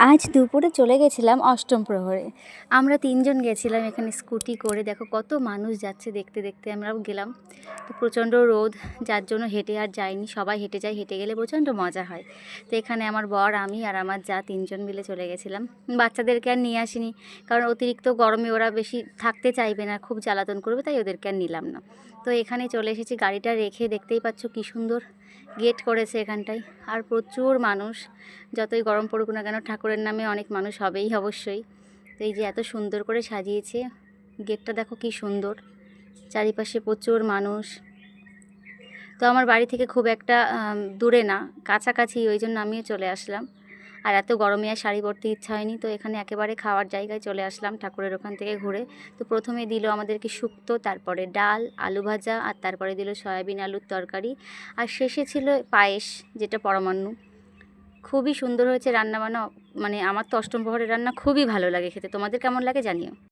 আজ দুপুরে চলে গেছিলাম অষ্টম প্রহরে। আমরা ৩ জন গেছিলাম এখানে স্কুটি করে। দেখো কত মানুষ যাচ্ছে, দেখতে দেখতে আমরাও গেলাম। তো প্রচণ্ড রোদ, যার জন্য হেঁটে আর যাইনি। সবাই হেঁটে যায়, হেঁটে গেলে প্রচণ্ড মজা হয়। তো এখানে আমার বর, আমি আর আমার যা ৩ জন মিলে চলে গেছিলাম। বাচ্চাদেরকে আর নিয়ে আসিনি, কারণ অতিরিক্ত গরমে ওরা বেশি থাকতে চাইবে না, খুব জ্বালাতন করবে, তাই ওদেরকে আর নিলাম না। তো এখানে চলে এসেছি, গাড়িটা রেখে দেখতেই পাচ্ছ কী সুন্দর গেট করেছে এখানটায়। আর প্রচুর মানুষ, যতই গরম পড়ুক না কেন ঠাকুরের নামে অনেক মানুষ হবেই অবশ্যই। তো এই যে এত সুন্দর করে সাজিয়েছে গেটটা, দেখো কি সুন্দর, চারিপাশে প্রচুর মানুষ। তো আমার বাড়ি থেকে খুব একটা দূরে না, কাছাকাছি, ওই জন্য আমিও চলে আসলাম। আর এত গরমে আর শাড়ি পরতে ইচ্ছা হয়নি, তো এখানে একেবারে খাওয়ার জায়গায় চলে আসলাম ঠাকুরের ওখান থেকে ঘুরে। তো প্রথমে দিল আমাদেরকে শুক্তো, তারপরে ডাল, আলু ভাজা, আর তারপরে দিল সয়াবিন আলুর তরকারি, আর শেষে ছিল পায়েস, যেটা পরমান্ন। খুবই সুন্দর হয়েছে রান্নাবান্না। মানে আমার তো অষ্টম প্রহরের রান্না খুবই ভালো লাগে খেতে। তোমাদের কেমন লাগে জানিও।